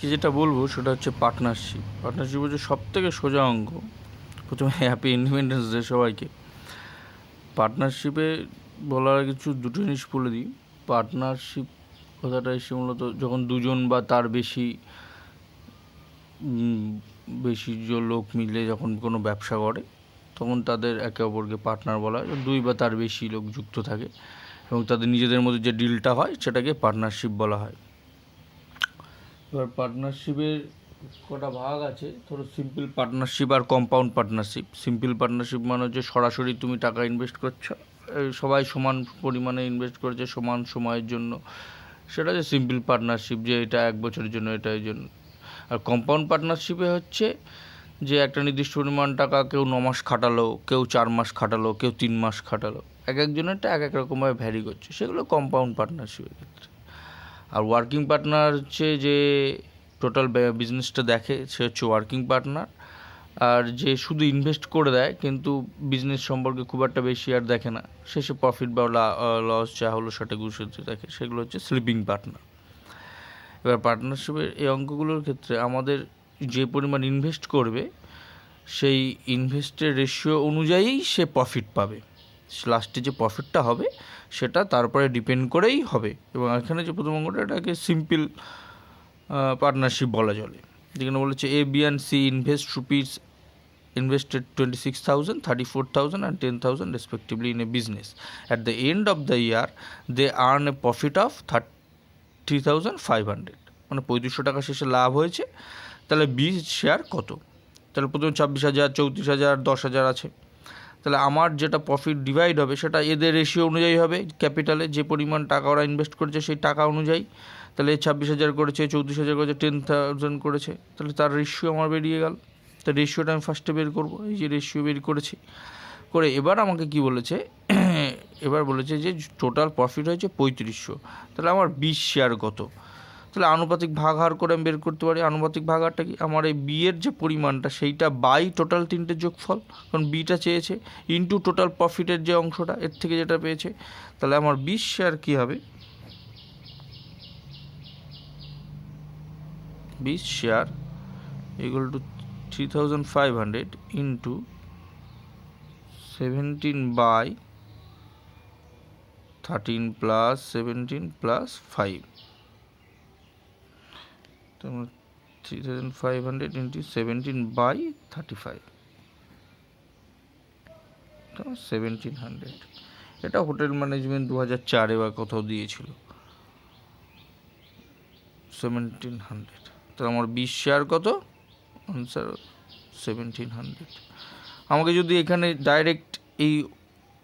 আজকে যেটা বলবো সেটা হচ্ছে পার্টনারশিপ হচ্ছে সব থেকে সোজা অঙ্ক। প্রথমে হ্যাপি ইন্ডিপেন্ডেন্স ডে সবাইকে। পার্টনারশিপে বলার কিছু দুটো জিনিস বলে দিই। পার্টনারশিপ কথাটা এসে মূলত যখন দুজন বা তার বেশি লোক মিলে যখন কোনো ব্যবসা করে তখন তাদের একে অপরকে পার্টনার বলা হয়। দুই বা তার বেশি লোক যুক্ত থাকে এবং তাদের নিজেদের মধ্যে যে ডিলটা হয় সেটাকে পার্টনারশিপ বলা হয়। এবার পার্টনারশিপের কটা ভাগ আছে, ধরো সিম্পল পার্টনারশিপ আর কম্পাউন্ড পার্টনারশিপ। সিম্পল পার্টনারশিপ মানে হচ্ছে সরাসরি তুমি টাকা ইনভেস্ট করছো, সবাই সমান পরিমাণে ইনভেস্ট করেছে সমান সময়ের জন্য, সেটা হচ্ছে সিম্পল পার্টনারশিপ, যে এটা 1 বছরের জন্য, এটা এই জন্য। আর কম্পাউন্ড পার্টনারশিপে হচ্ছে যে একটা নির্দিষ্ট পরিমাণ টাকা কেউ 9 মাস খাটালো, কেউ 4 মাস খাটালো, কেউ 3 মাস খাটালো, এক একজনেরটা এক এক রকমভাবে ভ্যারি করছে, সেগুলো কম্পাউন্ড পার্টনারশিপের ক্ষেত্রে। আর ওয়ার্কিং পার্টনার হচ্ছে যে টোটাল বিজনেসটা দেখে, সে হচ্ছে ওয়ার্কিং পার্টনার। আর যে শুধু ইনভেস্ট করে দেয় কিন্তু বিজনেস সম্পর্কে খুব একটা বেশি আর দেখে না, শেষে প্রফিট বা লস যা হলো সেটা গুছিয়ে দেখে, সেগুলো হচ্ছে স্লিপিং পার্টনার। এবার পার্টনারশিপের এই অঙ্কগুলোর ক্ষেত্রে আমাদের যে পরিমাণ ইনভেস্ট করবে সেই ইনভেস্টের রেশিও অনুযায়ী সে প্রফিট পাবে। লাস্টে যে প্রফিটটা হবে সেটা তারপরে ডিপেন্ড করেই হবে। এবং এখানে যে প্রথম অঙ্কটা, এটাকে সিম্পল পার্টনারশিপ বলা চলে, যেখানে বলেছে A B and C invested 26,000, 34,000 and 10,000 respectively in a business. At the end of the year they earn a profit of 30,500, মানে 3500 টাকা শেষে লাভ হয়েছে। তাহলে বি শেয়ার কত? তাহলে প্রথমে 26,000, 34,000, 10,000 আছে। তাহলে আমার যেটা প্রফিট ডিভাইড হবে সেটা এদের রেশিও অনুযায়ী হবে, ক্যাপিটালে যে পরিমাণ টাকা ওরা ইনভেস্ট করেছে সেই টাকা অনুযায়ী। তাহলে 26,000 করেছে, 34,000 করেছে, 10,000 করেছে, তাহলে তার রেশিও আমার বেরিয়ে গেল। তো রেশিওটা আমি ফার্স্টে বের করবো, এই যে রেশিও বের করেছি। করে এবার আমাকে কি বলেছে, এবার বলেছে যে টোটাল প্রফিট হয়েছে 3500, তাহলে আমার 20 শেয়ার কত? তাহলে আনুপাতিক ভাগহার করে আমি বের করতে পারি। আনুপাতিক ভাগহারটা কি, আমার এই বি এর যে পরিমাণটা সেইটা বাই টোটাল তিনটের যোগফল, কারণ বিটা চেয়েছে, ইন্টু টোটাল প্রফিটের যে অংশটা এর থেকে যেটা পেয়েছে। তাহলে আমার 20 শেয়ার কী হবে, 20 share equal to 3,500 into 17 by 13 plus 17 plus 5, তোমার 3,500 ইন্টু 17 বাই 35, 1,700। এটা হোটেল ম্যানেজমেন্ট 2004 বা কোথাও দিয়েছিল 1,700। তাহলে আমার 20 শেয়ার কত, আনসার 1,700। আমাকে যদি এখানে ডাইরেক্ট এই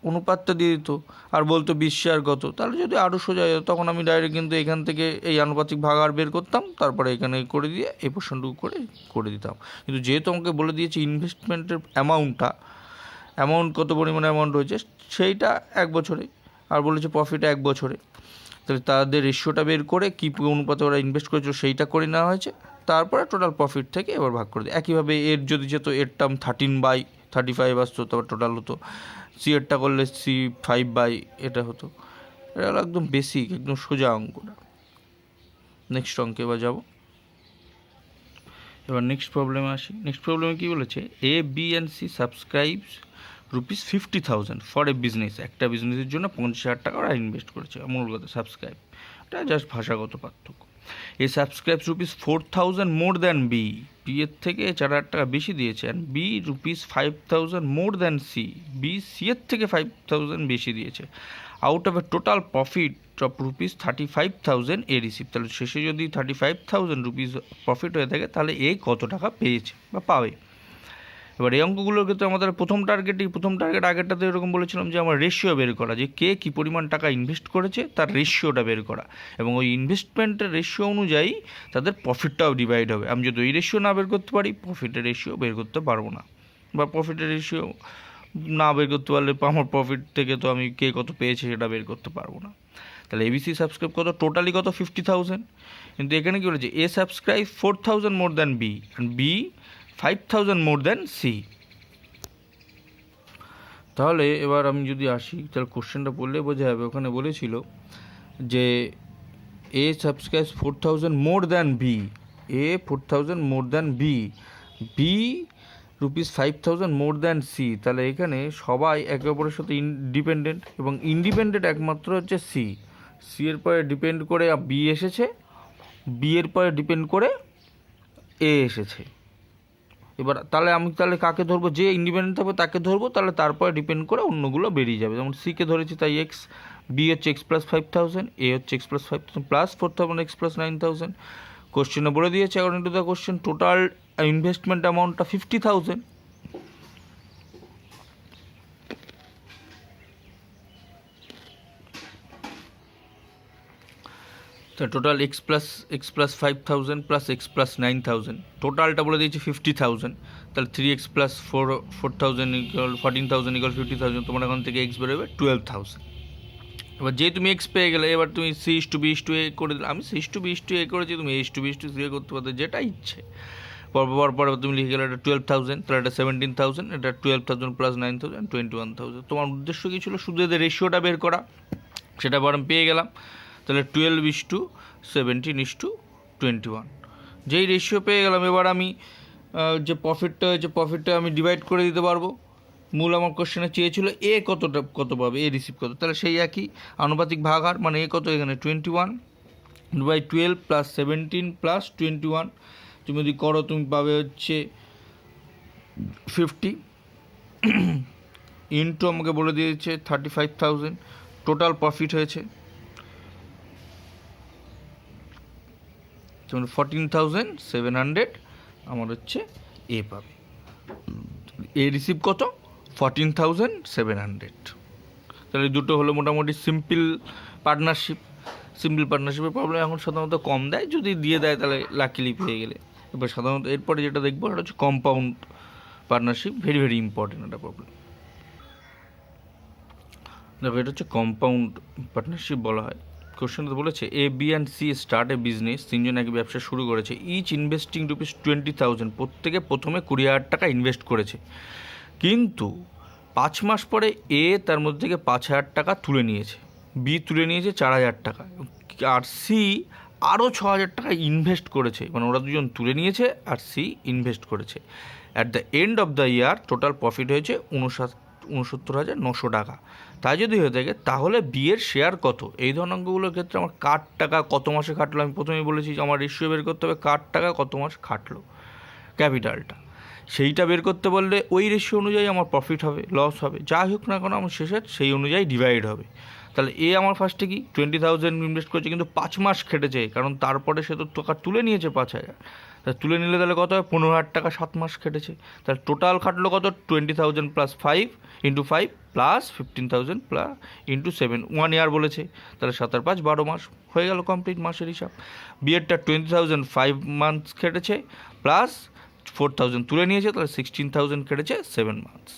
অনুপাতটা দিয়ে দিত আর বলতো 20 শেয়ার কত, তাহলে যদি আরও সোজা যেত, তখন আমি ডাইরেক্ট কিন্তু এখান থেকে এই আনুপাতিক ভাগাহার বের করতাম, তারপরে এখানে করে দিয়ে এই পোর্শনটুকু করে দিতাম। কিন্তু যেহেতু আমাকে বলে দিয়েছে ইনভেস্টমেন্টের অ্যামাউন্ট কত পরিমাণে অ্যামাউন্ট হয়েছে সেইটা 1 বছরে, আর বলেছে প্রফিট 1 বছরে, তাহলে তাদের রেশিওটা বের করে কী অনুপাতে ওরা ইনভেস্ট করেছিল সেইটা করে নেওয়া হয়েছে, তারপরে টোটাল প্রফিট থেকে এবার ভাগ করে দিই। একইভাবে এর যদি যেত, এর টার্ম 13/35 আসতো, তারপর টোটাল হতো। সি এরটা করলে সি 5/, এটা হতো। এটা হলো একদম বেসিক, একদম সোজা অঙ্কটা। নেক্সট অঙ্কে এবার যাবো। এবার নেক্সট প্রবলেমে আসি। নেক্সট প্রবলেমে কী বলেছে, A B and C subscribes ₹50,000 for a business. একটা বিজনেসের জন্য 50,000 টাকা ওরা ইনভেস্ট করেছে। মূল কথা সাবস্ক্রাইব, এটা জাস্ট ভাষাগত পার্থক্য। A subscribes ₹4,000 more than B, B এর থেকে 4,000 টাকা বেশি দিয়েছে। And B ₹5,000 more than C, B C এর থেকে 5,000 বেশি দিয়েছে। Out of a total profit of ₹35,000 A receive. তাহলে শেষে যদি ₹35,000 প্রফিট হয়ে থাকে তাহলে এ কত টাকা পেয়েছে বা পাবে। এবার এই অঙ্কগুলোর ক্ষেত্রে আমাদের প্রথম টার্গেট আগেরটাতে এরকম বলেছিলাম যে আমার রেশিও বের করা, যে কে কী পরিমাণ টাকা ইনভেস্ট করেছে তার রেশিওটা বের করা, এবং ওই ইনভেস্টমেন্টের রেশিও অনুযায়ী তাদের প্রফিটটাও ডিভাইড হবে। আমি যদি ওই রেশিও না বের করতে পারি, প্রফিটের রেশিও বের করতে পারবো না, বা প্রফিটের রেশিও না বের করতে পারলে আমার প্রফিট থেকে তো আমি কে কত পেয়েছে সেটা বের করতে পারবো না। তাহলে এবিসি সাবস্ক্রাইব কত, টোটালি কত 50,000, কিন্তু এখানে কী বলেছে, A subscribe 4,000 more than B and B 5,000 more than C. তাহলে এবার আমি যদি আসি, তাহলে কোশ্চেনটা পড়লে বোঝা যাবে। ওখানে বলেছিল যে A subscribes 4,000 more than B, A 4,000 more than B, B ₹5,000 more than C. তাহলে এখানে সবাই একে অপরের সাথে ইন্ডিপেন্ডেন্ট, এবং ইন্ডিপেন্ডেন্ট একমাত্র হচ্ছে সি। সি এর পরে ডিপেন্ড করে বি এসেছে, বি এর পরে ডিপেন্ড করে এ এসেছে। এবার তাহলে কাকে ধরবো? যে ইন্ডিপেন্ডেন্ট থাকবে তাকে ধরবো, তাহলে তারপরে ডিপেন্ড করে অন্যগুলো বেরিয়ে যাবে। যেমন সিকে ধরেছি তাই এক্স, বি হচ্ছে এক্স প্লাস 5,000, এ হচ্ছে x plus 5,000 plus 4,000 x plus 9,000। কোশ্চেনে বলে দিয়েছে according to the question total investment অ্যামাউন্টটা 50,000। তো total x plus 5,000 plus x plus 9,000, টোটালটা বলে দিয়েছি 50,000। তাহলে 3x প্লাস 4,000 ইকুয়াল 14,000 ইকুয়াল 50,000। তোমার এখান থেকে এক্স বেরোবে 12,000। এবার যেই তুমি এক্স পেয়ে গেলে, এবার তুমি C/B/A করে দিলে। আমি C/B/A করেছি, তুমি A/B/C করতে পারতে, যেটা ইচ্ছে। পর তুমি লিখে গেলে এটা 12,000, তাহলে এটা 17,000, এটা 12,000 প্লাস 9,000 21,000। তোমার উদ্দেশ্য কী ছিল? শুধু এদের রেশিওটা বের করা, সেটা আবার আমি পেয়ে গেলাম। তাহলে 12:17:21। যেই রেশিও পেয়ে গেলাম, এবার আমি যে প্রফিটটা হয়েছে, প্রফিটটা আমি ডিভাইড করে দিতে পারবো। মূল আমার কোশ্চেনে চেয়েছিল এ কত পাবে, এ রিসিভ কত, তাহলে সেই একই আনুপাতিক ভাগ হার, মানে এ কত এখানে 21/12 প্লাস 17 প্লাস 21। তুমি যদি করো তুমি পাবে হচ্ছে 50 ইন্টু আমাকে বলে দিয়েছে 35,000। টোটাল প্রফিট হয়েছে 14,700। আমার হচ্ছে এ পাবে। এ রিসিভ কত? 14,700। তাহলে দুটো হলো মোটামুটি সিম্পল পার্টনারশিপের প্রবলেম এখন সাধারণত কম দেয়, যদি দিয়ে দেয় তাহলে লাকিলি পেয়ে গেলে। এবার সাধারণত এরপরে যেটা দেখবো সেটা হচ্ছে compound partnership, very very important একটা প্রবলেম। দেখো, এটা হচ্ছে কম্পাউন্ড পার্টনারশিপ বলা হয়। কোশ্চেনটা বলেছে A, B and C start a business. তিনজন একই ব্যবসা শুরু করেছে। Each investing ₹20,000। প্রত্যেকে প্রথমে 20,000 টাকা ইনভেস্ট করেছে, কিন্তু 5 মাস পরে এ তার মধ্যে থেকে 5,000 টাকা তুলে নিয়েছে, বি তুলে নিয়েছে 4,000 টাকা, আর সি আরও 6,000 টাকা ইনভেস্ট করেছে। মানে ওরা দুজন তুলে নিয়েছে আর সি ইনভেস্ট করেছে। At the end of the year total profit হয়েছে 69,900 টাকা। তাই যদি হয়ে থাকে তাহলে বিয়ের শেয়ার কত? এই ধরনের অঙ্কগুলোর ক্ষেত্রে আমার কার টাকা কত মাসে খাটলো, আমি প্রথমেই বলেছি যে আমার রেশিও বের করতে হবে কার টাকা কত মাস খাটলো, ক্যাপিটালটা। সেইটা বের করতে বললে ওই রেশিও অনুযায়ী আমার প্রফিট হবে, লস হবে, যাই হোক না কেন আমার শেষের সেই অনুযায়ী ডিভাইড হবে। তাহলে এ আমার ফার্স্টে কি 20,000 ইনভেস্ট করেছে, কিন্তু 5 মাস খেটেছে, কারণ তারপরে সে তো টাকা তুলে নিয়েছে 5,000। তাহলে তুলে নিলে তাহলে কত হয়? 15,000 টাকা 7 মাস খেটেছে। তাহলে টোটাল খাটলো কত? 20,000 plus 5 into 5 plus 15,000 plus into 7, 1 ইয়ার বলেছে। তাহলে 7 আর 5 12 মাস হয়ে গেল কমপ্লিট মাসের হিসাব। বিয়েরটা 20,000 5 মান্থস খেটেছে প্লাস 4,000 তুলে নিয়েছে, তাহলে 16,000 কেটেছে 7 মান্থস।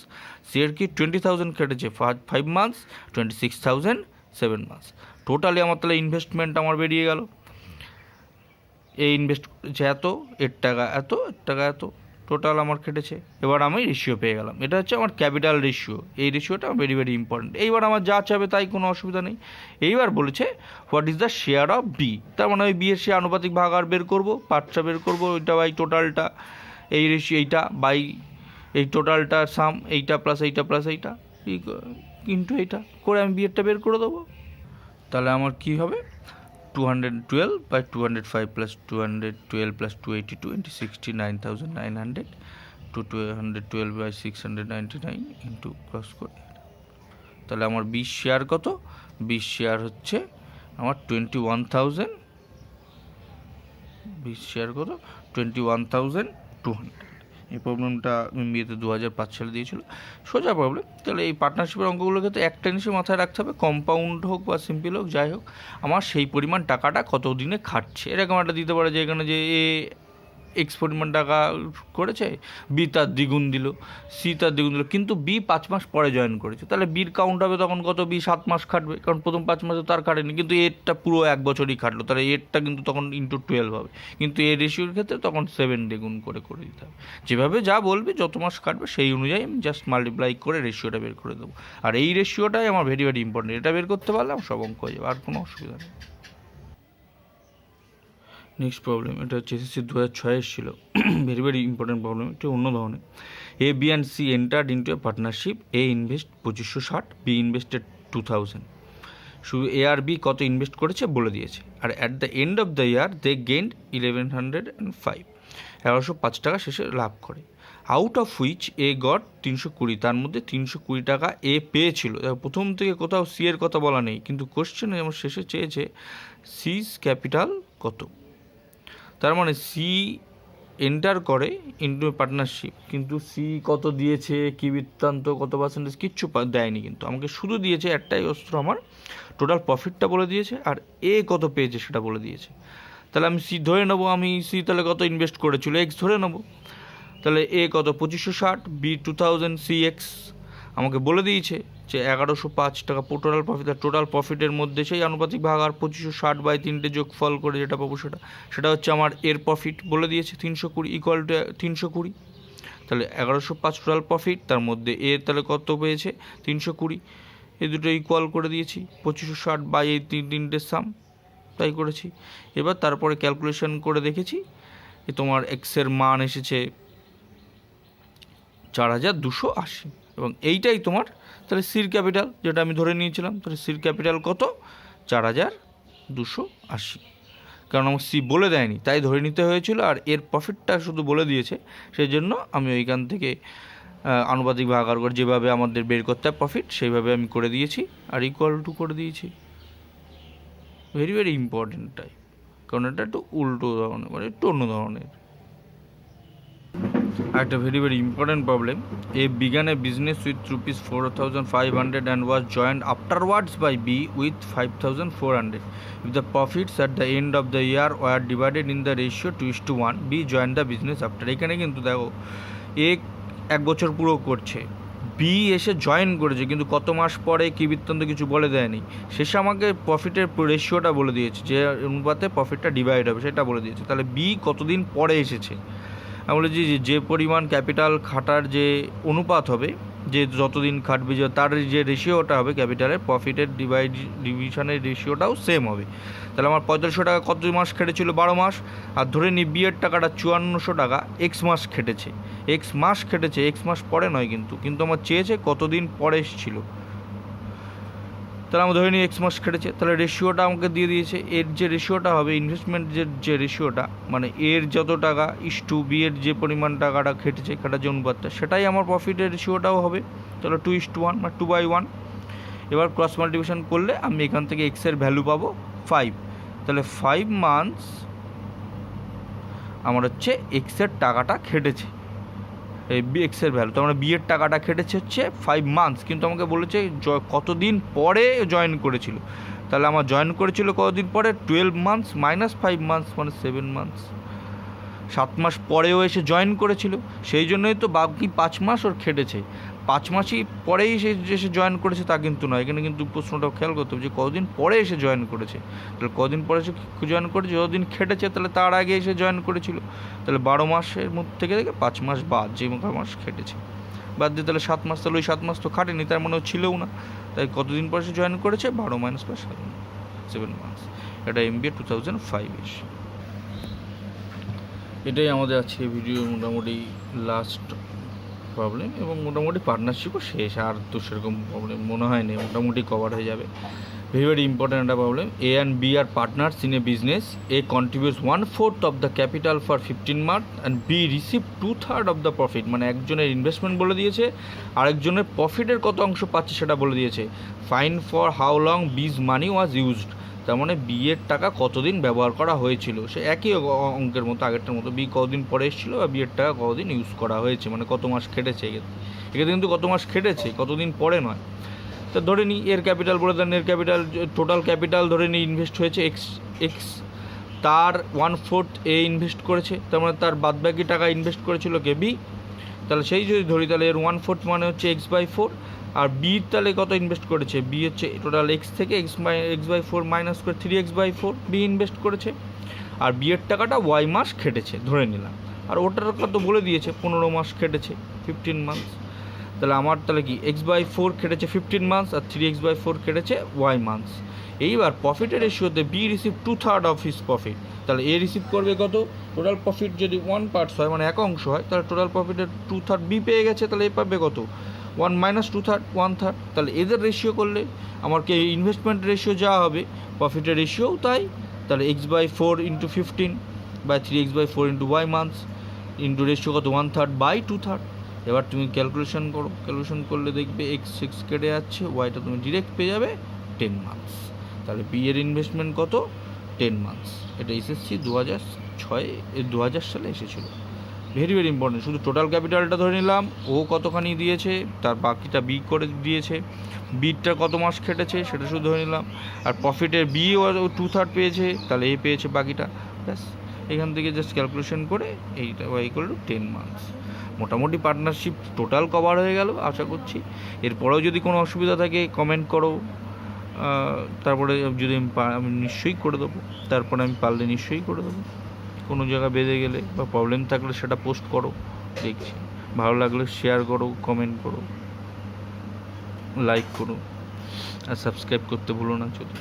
সিয়ের কি 20,000 কেটেছে 5 মান্থস, 26,000 7 মান্থস। টোটালি আমার তাহলে ইনভেস্টমেন্ট আমার বেরিয়ে গেল, এই ইনভেস্ট করেছে এত, এর টাকা এত, এর টাকা এত, টোটাল আমার কেটেছে। এবার আমি রেশিও পেয়ে গেলাম। এটা হচ্ছে আমার ক্যাপিটাল রেশিও। এই রেশিওটা ভেরি ভেরি ইম্পর্টেন্ট। এইবার আমার যা চাবে তাই, কোনো অসুবিধা নেই। এইবার বলেছে what is the share of B. তার মানে আমি বি এর শেয়ার আনুপাতিক ভাগ আর বের করবো, পার্টটা বের করবো, ওইটা বাই টোটালটা, এই রেশিও এইটা বাই এই টোটালটার সাম, এইটা প্লাস এইটা প্লাস এইটা ইন্টু এইটা করে আমি বিয়েরটা বের করে দেবো। তাহলে আমার কি হবে? 212/205 plus 212 plus 280 69,900 to 212/699 into cross করে। তাহলে আমার 20 শেয়ার কত? 20 শেয়ার হচ্ছে আমার 21,000। 20 শেয়ার কত? 21,200। এই প্রবলেমটা এমবিএতে 2005 সালে দিয়েছিল, সোজা প্রবলেম। তাহলে এই পার্টনারশিপের অঙ্কগুলোর ক্ষেত্রে একটা জিনিসের মাথায় রাখতে হবে, কম্পাউন্ড হোক বা সিম্পল হোক, যাই হোক, আমার সেই পরিমাণ টাকাটা কত দিনে খাটছে। এরকম একটা দিতে পারে যে এখানে যে এ এক্স পরিমাণ টাকা করেছে, বি তার দ্বিগুণ দিল, সি তার দ্বিগুণ দিল, কিন্তু বি 5 মাস পরে জয়েন করেছে। তাহলে বির কাউন্ট হবে তখন কত? বি 7 মাস খাটবে, কারণ প্রথম 5 মাসে তার খাটেনি, কিন্তু এরটা পুরো 1 বছরই খাটলো, তাহলে এরটা কিন্তু তখন ইন্টু 12 হবে। কিন্তু এর রেশিওর ক্ষেত্রে তখন 7 দ্বিগুণ করে দিতে হবে। যেভাবে যা বলবে যত মাস কাটবে সেই অনুযায়ী আমি জাস্ট মাল্টিপ্লাই করে রেশিওটা বের করে দেবো। আর এই রেশিওটাই আমার ভেরি ভেরি ইম্পর্টেন্ট। এটা বের করতে পারলে আমার সব অঙ্ক হয়ে যাবে, আর কোনো অসুবিধা নেই। নেক্সট প্রবলেম, এটা হচ্ছে এসএসসি 2006 এসেছিল, ভেরি ভেরি ইম্পর্টেন্ট প্রবলেম, একটু অন্য ধরনের। A B and C entered into a partnership, A invest 2560, B invested 2000। শুধু এ আর বি কত ইনভেস্ট করেছে বলে দিয়েছে, আর at the end of the year they gained 1105, 1105 টাকা শেষে লাভ করে। Out of which A got 320, তার মধ্যে 320 টাকা এ পেয়েছিল। প্রথম থেকে কোথাও সি এর কথা বলা নেই, কিন্তু কোশ্চেনে আমার শেষে চেয়েছে সিজ ক্যাপিটাল কত। তার মানে সি এন্টার করে ইন্টু পার্টনারশিপ, কিন্তু সি কত দিয়েছে, কী বৃত্তান্ত, কত পার্সেন্টেজ, কিচ্ছু দেয়নি, কিন্তু আমাকে শুধু দিয়েছে একটাই অস্ত্র, আমার টোটাল প্রফিটটা বলে দিয়েছে, আর এ কত পেয়েছে সেটা বলে দিয়েছে। তাহলে আমি সি ধরে নেবো, আমি সি তাহলে কত ইনভেস্ট করেছিল, এক্স ধরে নেবো। তাহলে এ কত 2560, বি 2000, সি এক্স আমাকে বলে দিয়েছে যে 1105 টাকা টোটাল প্রফিট। আর টোটাল প্রফিটের মধ্যে সেই আনুপাতিক ভাগ আর 2560/3 যোগফল করে যেটা পাবো সেটা হচ্ছে আমার এর প্রফিট বলে দিয়েছে 320 ইকুয়াল টু 320। তাহলে 1105 টোটাল প্রফিট, তার মধ্যে এর তাহলে কত পেয়েছে 320, এই দুটো ইকুয়াল করে দিয়েছি 2560 বাই এই তিনটের সাম, তাই করেছি। এবার তারপরে ক্যালকুলেশন করে দেখেছি তোমার এক্সের মান এসেছে 4280, এবং এইটাই তোমার তাহলে সির ক্যাপিটাল, যেটা আমি ধরে নিয়েছিলাম। তাহলে সির ক্যাপিটাল কত 4280, কারণ আমার সি বলে দেয়নি তাই ধরে নিতে হয়েছিল, আর এর প্রফিটটা শুধু বলে দিয়েছে, সেই জন্য আমি ওইখান থেকে আনুপাতিক ভাগাকার করে যেভাবে আমাদের বের করতে হয় প্রফিট সেইভাবে আমি করে দিয়েছি, আর ইকুয়াল টু করে দিয়েছি। ভেরি ভেরি ইম্পর্টেন্ট টাইপ, কারণ এটা একটু উল্টো ধরনের, মানে একটু অন্য ধরনের। একটা very very important problem, A began A business with ₹4500 and was joined afterwards by B with 5400. If the profits at the end of the year were divided in the ratio 2:1, B joined the business after. এখানে কিন্তু দেখো এক বছর পুরো করছে, B এসে join করেছে, কিন্তু কত মাস পরে কী বৃত্তান্ত কিছু বলে দেয়নি। শেষে আমাকে প্রফিটের রেশিওটা বলে দিয়েছে, যে অনুপাতে প্রফিটটা ডিভাইড হবে সেটা বলে দিয়েছে। তাহলে বি কতদিন পরে এসেছে, আমি বলেছি যে পরিমাণ ক্যাপিটাল খাটার যে অনুপাত হবে, যে যতদিন খাটবে যে তার যে রেশিওটা হবে ক্যাপিটালের, প্রফিটের ডিভিশনের রেশিওটাও সেম হবে। তাহলে আমার 4500 টাকা কত মাস খেটেছিল, 12 মাস। আর ধরে নি বিয়ের টাকাটা 5400 টাকা এক্স মাস খেটেছে, এক্স মাস পরে নয়, কিন্তু আমার চেয়েছে কতদিন পরে এসেছিল। তাহলে আমরা ধরে নিই এক্স মাস খেটেছে, তাহলে রেশিওটা আমাকে দিয়ে দিয়েছে। এর যে রেশিওটা হবে ইনভেস্টমেন্টের যে রেশিওটা, মানে এর যত টাকা ইস টু বি এর যে পরিমাণ টাকাটা খেটেছে, খাটার যে অনুপাতটা, সেটাই আমার প্রফিটের রেশিওটাও হবে। তাহলে 2:1 মানে 2/1। এবার ক্রস মাল্টিপ্লিকেশন করলে আমি এখান থেকে এক্সের ভ্যালু পাবো 5। তাহলে 5 মান্থস আমার হচ্ছে এক্সের টাকাটা খেটেছে, বি এক্সের ভ্যালু, তার মানে বিয়ের টাকাটা খেটেছে হচ্ছে 5 মান্থস, কিন্তু আমাকে বলেছে কতদিন পরে জয়েন করেছিল। তাহলে আমার জয়েন করেছিল কতদিন পরে, 12 মান্থস মাইনাস 5 মান্থস মানে 7 মান্থস, 7 মাস পরেও এসে জয়েন করেছিল, সেই জন্যই তো বাকি 5 মাস ওর খেটেছে। 5 মাসই পরেই সে এসে জয়েন করেছে তা কিন্তু নয়, এখানে কিন্তু প্রশ্নটাও খেয়াল করতে হবে যে কতদিন পরে এসে জয়েন করেছে। তাহলে কদিন পরে এসে জয়েন করেছে, যতদিন খেটেছে তাহলে তার আগে এসে জয়েন করেছিল। তাহলে 12 মাসের মধ্যে থেকে 5 মাস বাদ, যে মাস খেটেছে বাদ দিয়ে তাহলে 7 মাস, তাহলে ওই 7 মাস তো খাটেনি, তার মানে ছিলও না। তাই কতদিন পরে এসে জয়েন করেছে, 12 মাইনাস 7 মান্থস। এটা MBA 2005 এসে। এটাই আমাদের আজকে ভিডিও মোটামুটি লাস্ট প্রবলেম, এবং মোটামুটি পার্টনারশিপও শেষ, আর তো সেরকম প্রবলেম মনে হয় না, মোটামুটি কভার হয়ে যাবে। ভেরি ভেরি ইম্পর্টেন্ট একটা problem, A and B are partners in a business, A contributes 1/4 of the capital for 15 month and B receive 2/3 of the profit. মানে একজনের ইনভেস্টমেন্ট বলে দিয়েছে, আরেকজনের প্রফিটের কত অংশ পাচ্ছে সেটা বলে দিয়েছে। ফাইন ফর হাউ লং বিজ মানি ওয়াজ ইউজড, তার মানে বিয়ের টাকা কতদিন ব্যবহার করা হয়েছিল, সে একই অঙ্কের মতো আগেরটার মতো, বি কতদিন পরে এসেছিলো বা বিয়ের টাকা কতদিন ইউজ করা হয়েছে, মানে কত মাস খেটেছে এক্ষেত্রে কিন্তু কত মাস খেটেছে, কতদিন পরে নয়। তো ধরে নিই এর ক্যাপিটাল বলে দেন, এর ক্যাপিটাল টোটাল ক্যাপিটাল ধরে নিই ইনভেস্ট হয়েছে এক্স, তার 1/4 এ ইনভেস্ট করেছে, তার মানে তার বাদবাকি টাকা ইনভেস্ট করেছিল কে, বি। তাহলে সেই যদি ধরি তাহলে এর 1/4 মানে হচ্ছে x/4, আর বি তাহলে কত ইনভেস্ট করেছে, বি হচ্ছে টোটাল এক্স থেকে x/4 মাইনাস করে 3x/4 বি ইনভেস্ট করেছে, আর বিয়ের টাকাটা ওয়াই মাস খেটেছে ধরে নিলাম, আর ওটার কত বলে দিয়েছে 15 মাস খেটেছে 15 মান্থস। তাহলে আমার তাহলে কি x/4 কেটেছে 15 মান্থস আর 3x/4 কেটেছে y মান্থস। এইবার প্রফিটের রেশিওতে B receive 2/3 of his profit. তাহলে এ রিসিভ করবে কত? টোটাল প্রফিট যদি 1 পার্টস হয় মানে এক অংশ হয়, তাহলে টোটাল প্রফিটের 2/3 বি পেয়ে গেছে, তাহলে এ পাবে কত? 1 মাইনাস 2/3 1/3। তাহলে এদের রেশিও করলে আমার কি ইনভেস্টমেন্ট রেশিও যা হবে প্রফিটের রেশিওও তাই। তাহলে x/4 into 15 by 3x/4 into y months into ratio কত? 1/3 বাই 2/3। এবার তুমি ক্যালকুলেশন করো, ক্যালকুলেশন করলে দেখবে x6 কেটে যাচ্ছে, ওয়াইটা তুমি ডিরেক্ট পেয়ে যাবে 10 মান্থস। তাহলে বি এর ইনভেস্টমেন্ট কত? 10 মান্থস। এটা এসএসসি 2006 সালে এসেছিল। Very very important. শুধু টোটাল ক্যাপিটালটা ধরে নিলাম, ও কতখানি দিয়েছে, তার বাকিটা বি করে দিয়েছে, বিটা কত মাস খেটেছে সেটা শুধু ধরে নিলাম, আর প্রফিটের বি ও 2/3 পেয়েছে, তাহলে এ পেয়েছে বাকিটা। ব্যাস, এখান থেকে জাস্ট ক্যালকুলেশন করে এইটা ইকুয়াল টু 10 মান্থস। মোটামুটি পার্টনারশিপ টোটাল কভার হয়ে গেল আশা করছি। এরপরেও যদি কোনো অসুবিধা থাকে কমেন্ট করো, তারপরে যদি আমি নিশ্চয়ই করে দেবো, তারপরে আমি পারলে নিশ্চয়ই করে দেবো। কোনো জায়গায় বেঁধে গেলে বা প্রবলেম থাকলে সেটা পোস্ট করো, দেখছি। ভালো লাগলে শেয়ার করো, কমেন্ট করো, লাইক করো, আর সাবস্ক্রাইব করতে ভুলো না যদি।